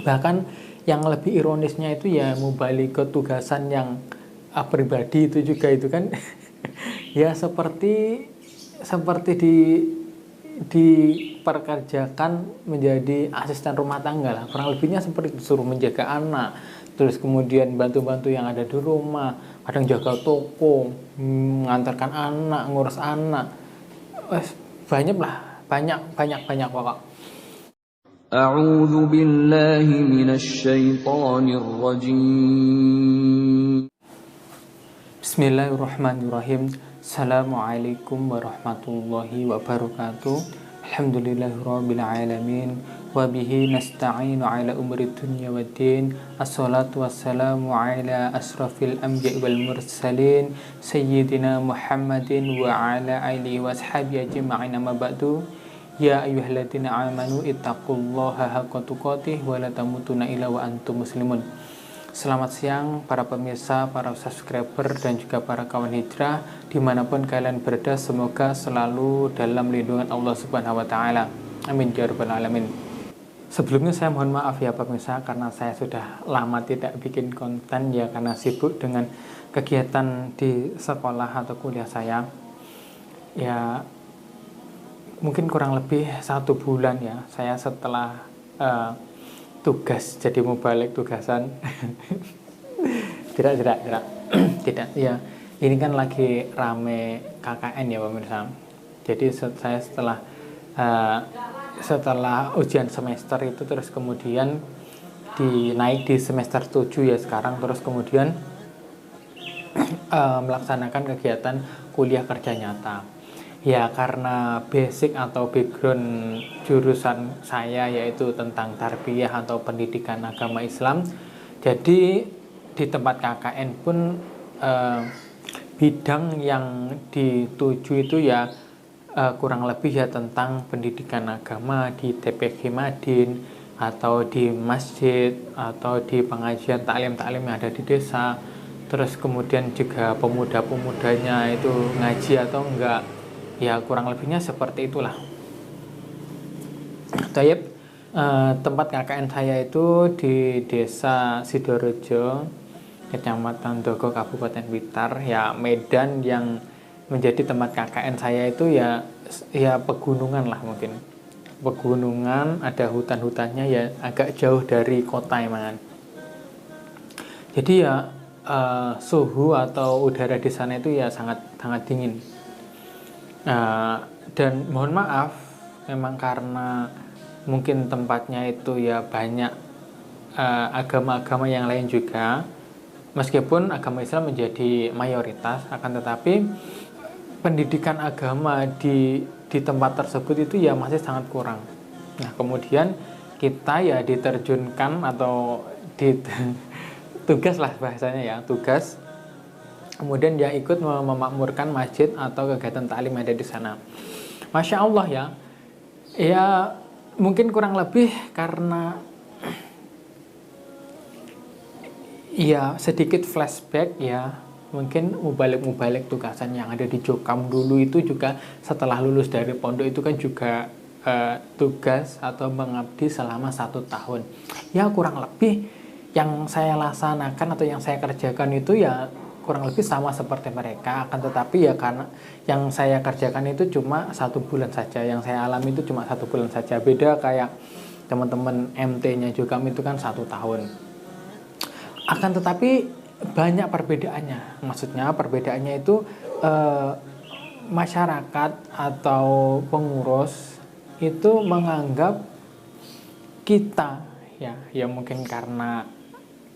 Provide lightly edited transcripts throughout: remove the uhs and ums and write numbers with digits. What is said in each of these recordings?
Bahkan yang lebih ironisnya itu ya mubalik tugasan yang pribadi itu juga itu kan ya seperti diperkerjakan menjadi asisten rumah tangga lah, kurang lebihnya seperti disuruh menjaga anak, terus kemudian bantu-bantu yang ada di rumah, kadang jaga toko, mengantarkan anak, ngurus anak, banyak lah, banyak pokok. A'udzu billahi minasy syaithanir rajim. Bismillahirrahmanirrahim. Assalamualaikum warahmatullahi wabarakatuh. Alhamdulillahirabbil alamin wa bihi nasta'inu ala umuri dunya waddin. Assalatu wassalamu ala asrafil anbiya'i wal mursalin sayyidina Muhammadin wa ala alihi washabihi ajma'in, amma ba'du. Ya ayyuhalladzina amanu ittaqullaha haqqa tuqatih wa la tamutunna illa wa antum muslimun. Selamat siang para pemirsa, para subscriber, dan juga para kawan hijrah dimanapun kalian berada. Semoga selalu dalam lindungan Allah Subhanahu wa Ta'ala. Amin ya rabbal alamin. Sebelumnya saya mohon maaf ya pemirsa, karena saya sudah lama tidak bikin konten ya, karena sibuk dengan kegiatan di sekolah atau kuliah saya. Ya mungkin kurang lebih 1 bulan ya saya setelah tugas jadi mubalik tugasan. tidak tidak ya, ini kan lagi rame KKN ya pemirsa. Jadi saya setelah ujian semester itu, terus kemudian naik di semester 7 ya sekarang, terus kemudian melaksanakan kegiatan kuliah kerja nyata. Ya karena basic atau background jurusan saya yaitu tentang tarbiyah atau pendidikan agama Islam. Jadi di tempat KKN pun bidang yang dituju itu ya kurang lebih ya tentang pendidikan agama di TPG Madin, atau di masjid, atau di pengajian taklim-taklim yang ada di desa. Terus kemudian juga pemuda-pemudanya itu ngaji atau enggak, ya kurang lebihnya seperti itulah. Tayyib, tempat KKN saya itu di desa Sidorejo, Kecamatan Dogo, Kabupaten Blitar. Ya Medan yang menjadi tempat KKN saya itu ya pegunungan lah, mungkin pegunungan, ada hutan-hutannya, ya agak jauh dari kota emang. Jadi ya suhu atau udara di sana itu ya sangat dingin. Dan mohon maaf, memang karena mungkin tempatnya itu ya banyak agama-agama yang lain juga, meskipun agama Islam menjadi mayoritas, akan tetapi pendidikan agama di tempat tersebut itu ya masih sangat kurang. Nah kemudian kita ya diterjunkan atau tugas lah bahasanya ya, tugas. Kemudian dia ikut memakmurkan masjid atau kegiatan taklim yang ada di sana. Masya Allah ya. Ya mungkin kurang lebih karena ya sedikit flashback ya. Mungkin mubalik tugasan yang ada di Jokam dulu itu juga setelah lulus dari pondok itu kan juga tugas atau mengabdi selama 1 tahun. Ya kurang lebih yang saya laksanakan atau yang saya kerjakan itu ya kurang lebih sama seperti mereka, akan tetapi ya karena yang saya kerjakan itu cuma 1 bulan saja, yang saya alami itu cuma 1 bulan saja. Beda kayak teman-teman MT-nya juga itu kan 1 tahun. Akan tetapi banyak perbedaannya. Maksudnya perbedaannya itu masyarakat atau pengurus itu menganggap kita ya mungkin karena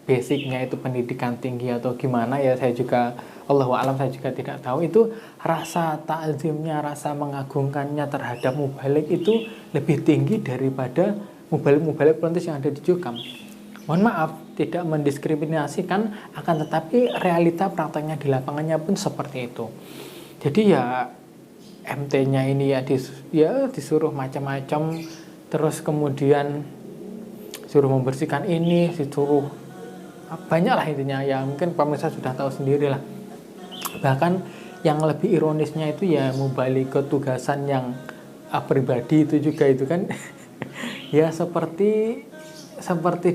basicnya itu pendidikan tinggi atau gimana ya, saya juga Allahu a'lam, saya juga tidak tahu, itu rasa ta'zimnya, rasa mengagungkannya terhadap mubalik itu lebih tinggi daripada mubalik pelontis yang ada di Jokam. Mohon maaf, tidak mendiskriminasikan, akan tetapi realita prakteknya di lapangannya pun seperti itu. Jadi ya MT-nya ini ya disuruh macam-macam, terus kemudian suruh membersihkan ini, disuruh banyak lah intinya ya, mungkin pemirsa sudah tahu sendiri lah. Bahkan yang lebih ironisnya itu ya mubalik tugasan yang pribadi itu juga itu kan ya seperti seperti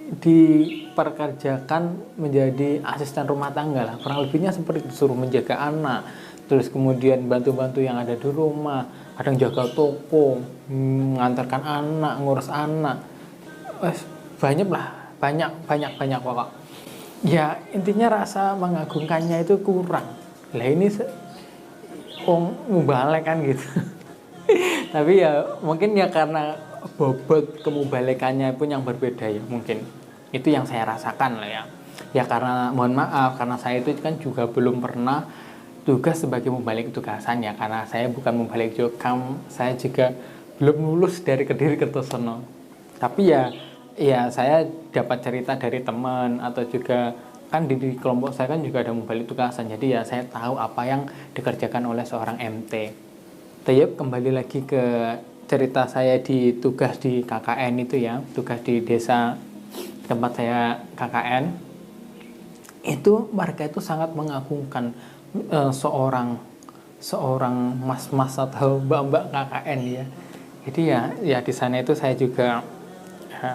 diperkerjakan menjadi asisten rumah tangga lah, kurang lebihnya seperti disuruh menjaga anak, terus kemudian bantu-bantu yang ada di rumah, kadang jaga toko, mengantarkan anak, ngurus anak, banyak lah, banyak pokok. Ya intinya rasa mengagungkannya itu kurang. Lah ini mubalek kan gitu. Tapi ya mungkin ya karena bobot kemubalekannya pun yang berbeda ya, mungkin itu yang saya rasakan lah ya. Ya karena mohon maaf, karena saya itu kan juga belum pernah tugas sebagai mubalik tugasan ya, karena saya bukan mubalik jokam, saya juga belum lulus dari Kediri Kertosono. Tapi ya saya dapat cerita dari teman, atau juga kan di kelompok saya kan juga ada mubalik tugasan, jadi ya saya tahu apa yang dikerjakan oleh seorang MT. Tayyip, kembali lagi ke cerita saya di tugas di KKN itu ya, tugas di desa tempat saya KKN. Itu warga itu sangat mengagungkan seorang mas-mas atau mbak-mbak KKN ya. Jadi ya di sana itu saya juga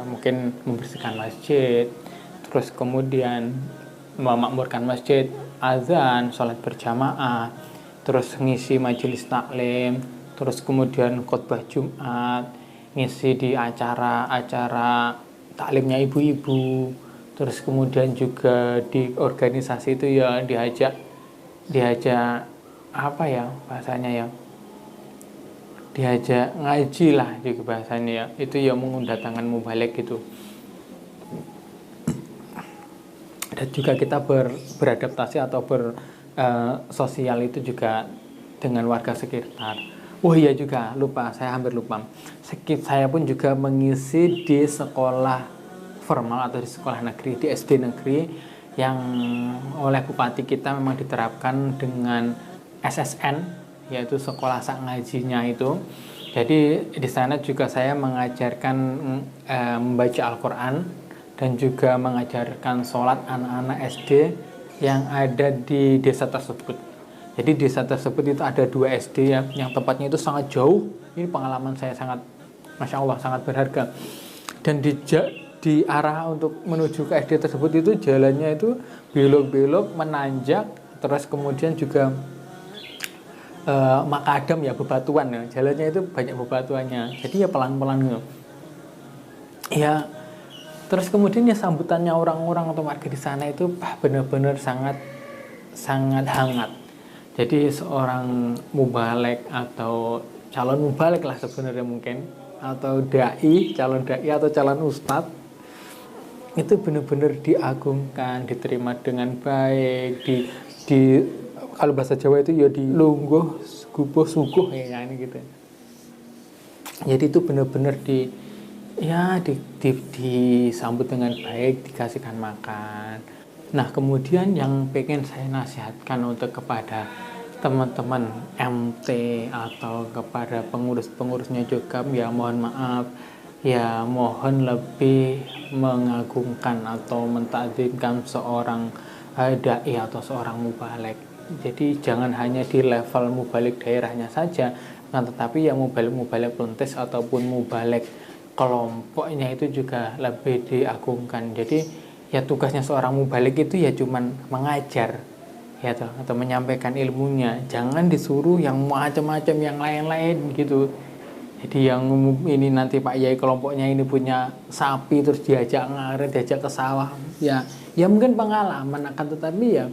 mungkin membersihkan masjid, terus kemudian memakmurkan masjid, azan, sholat berjamaah, terus ngisi majelis taklim, terus kemudian khotbah Jumat, ngisi di acara-acara taklimnya ibu-ibu, terus kemudian juga di organisasi itu ya diajak apa ya bahasanya ya, diajak ngaji lah juga bahasanya ya, itu ya mengundatangkan mubalik gitu. Dan juga kita beradaptasi atau sosial itu juga dengan warga sekitar. Oh iya juga, saya hampir lupa. Saya pun juga mengisi di sekolah formal atau di sekolah negeri, di SD negeri yang oleh bupati kita memang diterapkan dengan SSN, yaitu sekolah sak ngajinya itu. Jadi di sana juga saya mengajarkan membaca Al-Quran dan juga mengajarkan sholat anak-anak SD yang ada di desa tersebut. Jadi desa tersebut itu ada 2 SD ya, yang tempatnya itu sangat jauh. Ini pengalaman saya sangat, Masya Allah, sangat berharga. Dan di arah untuk menuju ke SD tersebut itu jalannya itu belok-belok, menanjak, terus kemudian juga makadam ya, bebatuan ya. Jalannya itu banyak bebatuannya. Jadi ya pelan-pelan gitu. Ya, terus kemudian ya sambutannya orang-orang atau warga di sana itu benar-benar sangat hangat. Jadi seorang mubalek atau calon mubalek lah sebenarnya mungkin, atau calon dai atau calon ustadz, itu benar-benar diagungkan, diterima dengan baik, di kalau bahasa Jawa itu ya dilungguh gubuh suguh ya ini gitu. Jadi itu benar-benar disambut dengan baik, dikasihkan makan. Nah kemudian yang pengen saya nasihatkan untuk kepada teman-teman MT atau kepada pengurus-pengurusnya juga, ya mohon maaf, ya mohon lebih mengagungkan atau mentakzimkan seorang dai atau seorang mubalek. Jadi jangan hanya di level mubalek daerahnya saja, tetapi ya mubalek luntis ataupun mubalek kelompoknya itu juga lebih diagungkan. Jadi ya tugasnya seorang mubalik itu ya cuman mengajar ya toh, atau menyampaikan ilmunya, jangan disuruh yang macam-macam yang lain-lain gitu. Jadi yang ini nanti Pak Yai kelompoknya ini punya sapi terus diajak ngarit, diajak ke sawah, ya mungkin pengalaman, akan tetapi ya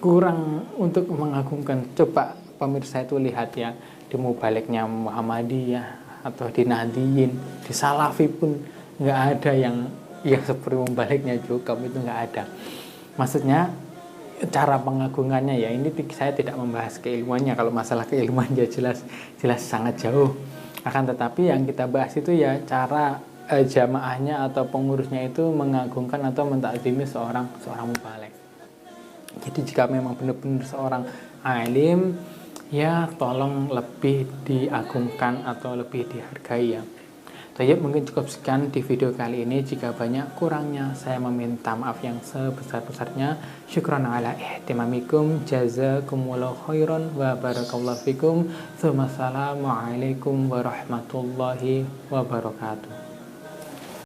kurang untuk mengagungkan. Coba pemirsa itu lihat ya, di mubaliknya Muhammadiyah atau di Nahdiyin, di Salafi pun nggak ada yang seperti mubaliknya juga, itu nggak ada. Maksudnya cara pengagungannya ya, ini saya tidak membahas keilmuannya. Kalau masalah keilmuan ya jelas sangat jauh. Akan tetapi yang kita bahas itu ya cara jamaahnya atau pengurusnya itu mengagungkan atau mentakzimi seorang mubalik. Jadi jika memang benar-benar seorang alim, ya tolong lebih diagungkan atau lebih dihargai ya. Jadi mungkin cukup sekian di video kali ini. Jika banyak kurangnya saya meminta maaf yang sebesar-besarnya. Syukran ala ihtimamikum, jazakumullahu khairan wa barakallahu fikum. Assalamualaikum warahmatullahi wabarakatuh.